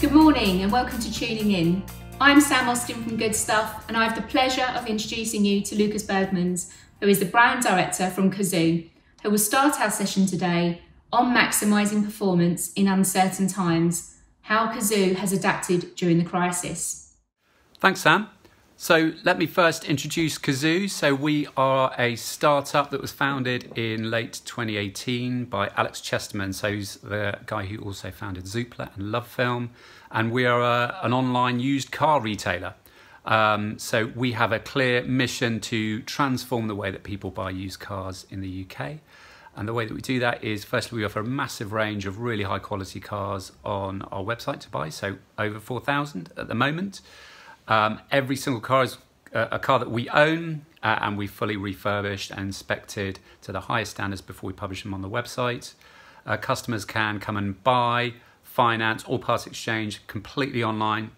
Good morning and welcome to Tuning In. I'm Sam Austin from Goodstuff and I have the pleasure of introducing you to Lucas Bergmans, who is the brand director from Cazoo, who will start our session today on maximising performance in uncertain times, how Cazoo has adapted during the crisis. Thanks, Sam. So let me first introduce Cazoo. So we are a startup that was founded in late 2018 by Alex Chesterman, so he's the guy who also founded Zoopla and Love Film, and we are an online used car retailer. So we have a clear mission to transform the way that people buy used cars in the UK. And the way that we do that is, firstly, we offer a massive range of really high quality cars on our website to buy, so over 4,000 at the moment. Every single car is a car that we own and we fully refurbished and inspected to the highest standards before we publish them on the website. Customers can come and buy, finance, or part exchange completely online.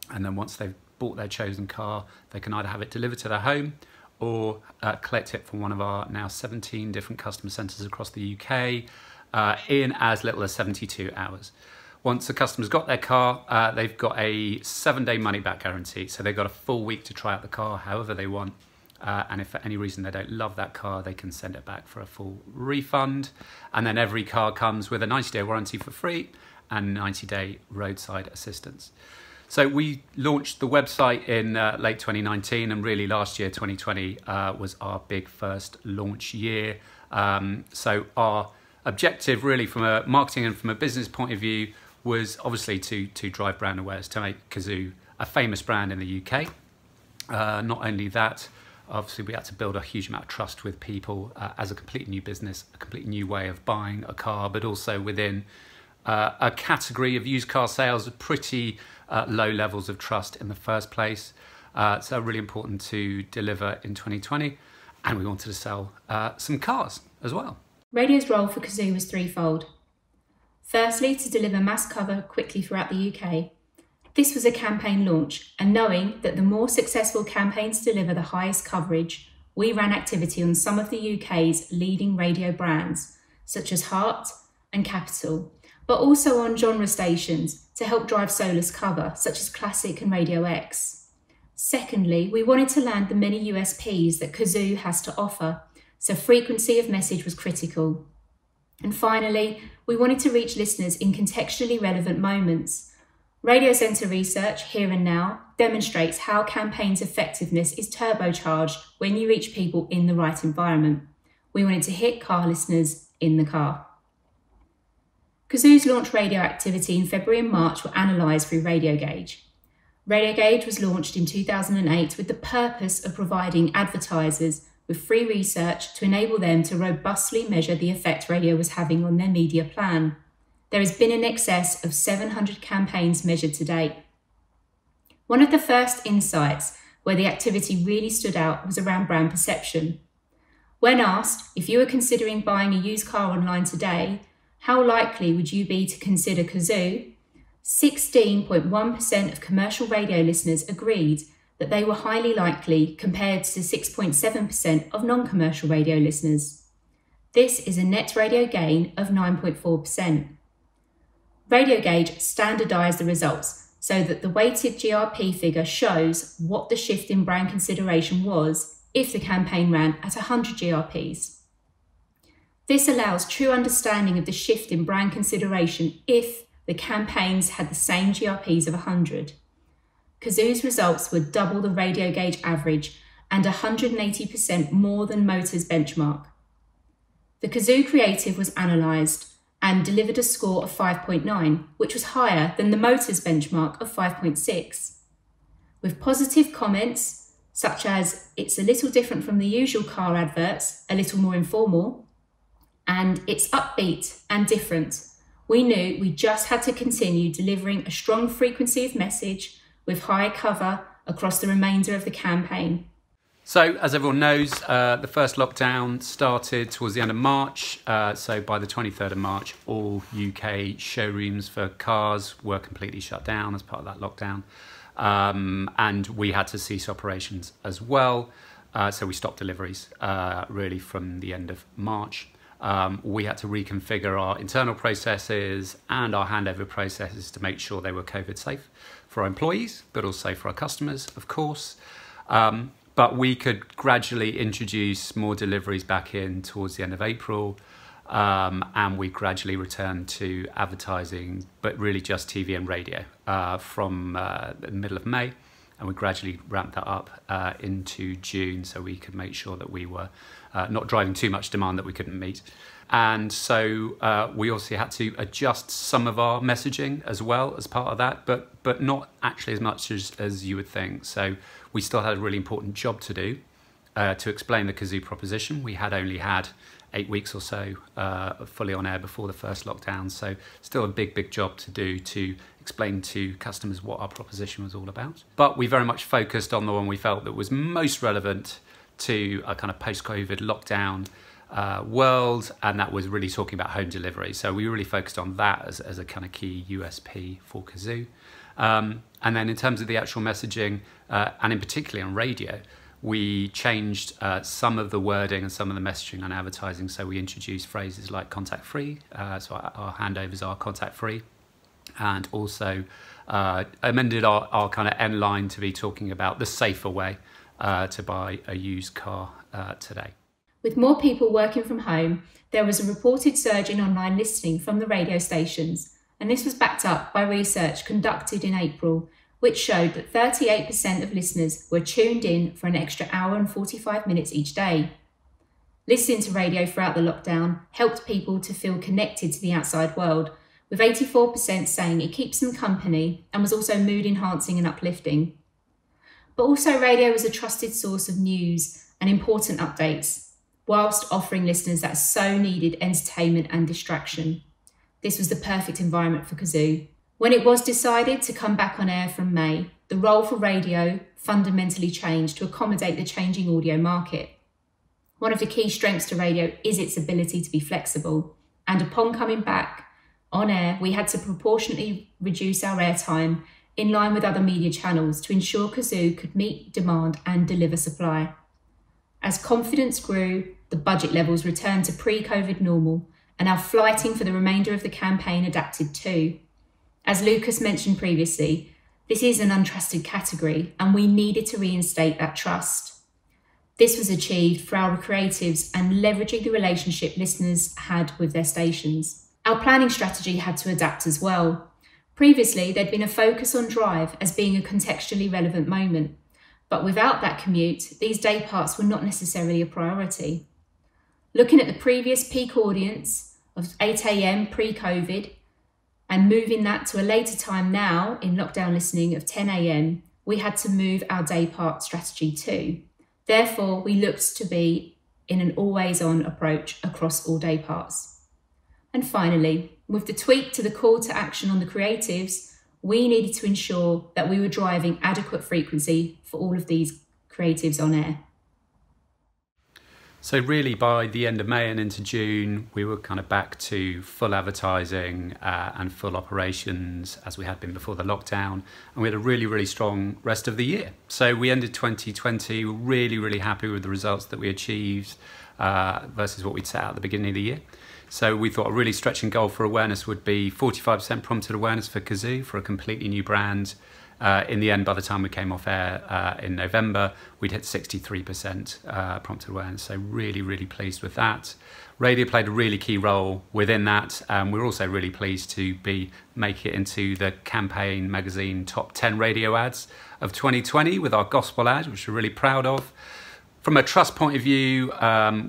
And then once they've bought their chosen car, they can either have it delivered to their home or collect it from one of our now 17 different customer centres across the UK in as little as 72 hours. Once the customer's got their car, they've got a 7-day money-back guarantee. So they've got a full week to try out the car however they want. And if for any reason they don't love that car, they can send it back for a full refund. And then every car comes with a 90-day warranty for free and 90-day roadside assistance. So we launched the website in late 2019, and really last year, 2020, was our big first launch year. So our objective really from a marketing and from a business point of view was obviously to drive brand awareness, to make Cazoo a famous brand in the UK. Not only that, obviously we had to build a huge amount of trust with people as a completely new business, a completely new way of buying a car, but also within a category of used car sales with pretty low levels of trust in the first place. So really important to deliver in 2020, and we wanted to sell some cars as well. Radio's role for Cazoo was threefold. Firstly, to deliver mass cover quickly throughout the UK. This was a campaign launch, and knowing that the more successful campaigns deliver the highest coverage, we ran activity on some of the UK's leading radio brands, such as Heart and Capital, but also on genre stations to help drive solus cover, such as Classic and Radio X. Secondly, we wanted to land the many USPs that Cazoo has to offer, so frequency of message was critical. And finally, we wanted to reach listeners in contextually relevant moments. Radio Centre research, here and now, demonstrates how campaigns' effectiveness is turbocharged when you reach people in the right environment. We wanted to hit car listeners in the car. Cazoo's launch radio activity in February and March were analysed through Radio Gauge. Radio Gauge was launched in 2008 with the purpose of providing advertisers with free research to enable them to robustly measure the effect radio was having on their media plan. There has been in excess of 700 campaigns measured to date. One of the first insights where the activity really stood out was around brand perception. When asked if you were considering buying a used car online today, how likely would you be to consider Cazoo? 16.1% of commercial radio listeners agreed that they were highly likely, compared to 6.7% of non-commercial radio listeners. This is a net radio gain of 9.4%. Radio Gauge standardised the results so that the weighted GRP figure shows what the shift in brand consideration was if the campaign ran at 100 GRPs. This allows true understanding of the shift in brand consideration if the campaigns had the same GRPs of 100. Cazoo's results were double the Radio Gauge average and 180% more than Motor's benchmark. The Cazoo creative was analysed and delivered a score of 5.9, which was higher than the Motor's benchmark of 5.6. With positive comments, such as "it's a little different from the usual car adverts, a little more informal," and "it's upbeat and different," we knew we just had to continue delivering a strong frequency of message with high cover across the remainder of the campaign. So, as everyone knows, the first lockdown started towards the end of March. So by the 23rd of March, all UK showrooms for cars were completely shut down as part of that lockdown. And we had to cease operations as well. So we stopped deliveries really from the end of March. we had to reconfigure our internal processes and our handover processes to make sure they were COVID safe for our employees, but also for our customers, of course. But we could gradually introduce more deliveries back in towards the end of April. And we gradually returned to advertising, but really just TV and radio from the middle of May. And we gradually ramped that up into June so we could make sure that we were not driving too much demand that we couldn't meet. And so we obviously had to adjust some of our messaging as well as part of that, but not actually as much as you would think. So we still had a really important job to do to explain the Cazoo proposition. We had only had 8 weeks or so fully on air before the first lockdown. So still a big job to do to explain to customers what our proposition was all about. But we very much focused on the one we felt that was most relevant to a kind of post-COVID lockdown world, and that was really talking about home delivery. So we really focused on that as a kind of key USP for Cazoo. And then in terms of the actual messaging, and in particular on radio, we changed some of the wording and some of the messaging on advertising. So we introduced phrases like contact free. So our handovers are contact free. And also amended our kind of end line to be talking about the safer way to buy a used car today. With more people working from home, there was a reported surge in online listening from the radio stations. And this was backed up by research conducted in April, which showed that 38% of listeners were tuned in for an extra hour and 45 minutes each day. Listening to radio throughout the lockdown helped people to feel connected to the outside world, with 84% saying it keeps them company and was also mood enhancing and uplifting. But also radio was a trusted source of news and important updates, whilst offering listeners that so needed entertainment and distraction. This was the perfect environment for Cazoo. When it was decided to come back on air from May, the role for radio fundamentally changed to accommodate the changing audio market. One of the key strengths to radio is its ability to be flexible, and upon coming back on air, we had to proportionately reduce our airtime in line with other media channels to ensure Cazoo could meet demand and deliver supply. As confidence grew, the budget levels returned to pre-COVID normal, and our flighting for the remainder of the campaign adapted too. As Lucas mentioned previously, this is an untrusted category and we needed to reinstate that trust. This was achieved through our creatives and leveraging the relationship listeners had with their stations. Our planning strategy had to adapt as well. Previously, there'd been a focus on drive as being a contextually relevant moment, but without that commute, these day parts were not necessarily a priority. Looking at the previous peak audience of 8 AM pre-COVID, and moving that to a later time now in lockdown listening of 10 AM, we had to move our day part strategy too. Therefore, we looked to be in an always-on approach across all day parts. And finally, with the tweak to the call to action on the creatives, we needed to ensure that we were driving adequate frequency for all of these creatives on air. So really by the end of May and into June, we were kind of back to full advertising and full operations as we had been before the lockdown. And we had a really strong rest of the year. So we ended 2020 really happy with the results that we achieved versus what we'd set out at the beginning of the year. So we thought a really stretching goal for awareness would be 45% prompted awareness for Cazoo, for a completely new brand. In the end, by the time we came off air in November, we'd hit 63% prompted awareness. So really pleased with that. Radio played a really key role within that. We're also really pleased to make it into the Campaign magazine top 10 radio ads of 2020 with our gospel ad, which we're really proud of. From a trust point of view,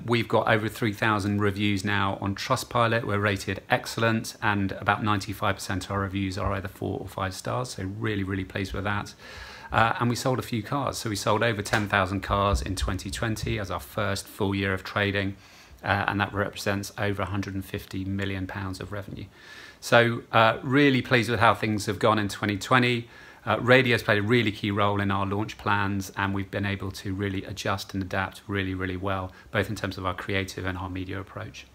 we've got over 3,000 reviews now on Trustpilot. We're rated excellent, and about 95% of our reviews are either 4 or 5 stars, so really pleased with that. And we sold a few cars. So we sold over 10,000 cars in 2020 as our first full year of trading, and that represents over £150 million of revenue. So really pleased with how things have gone in 2020. Radio's played a really key role in our launch plans, and we've been able to really adjust and adapt really well, both in terms of our creative and our media approach.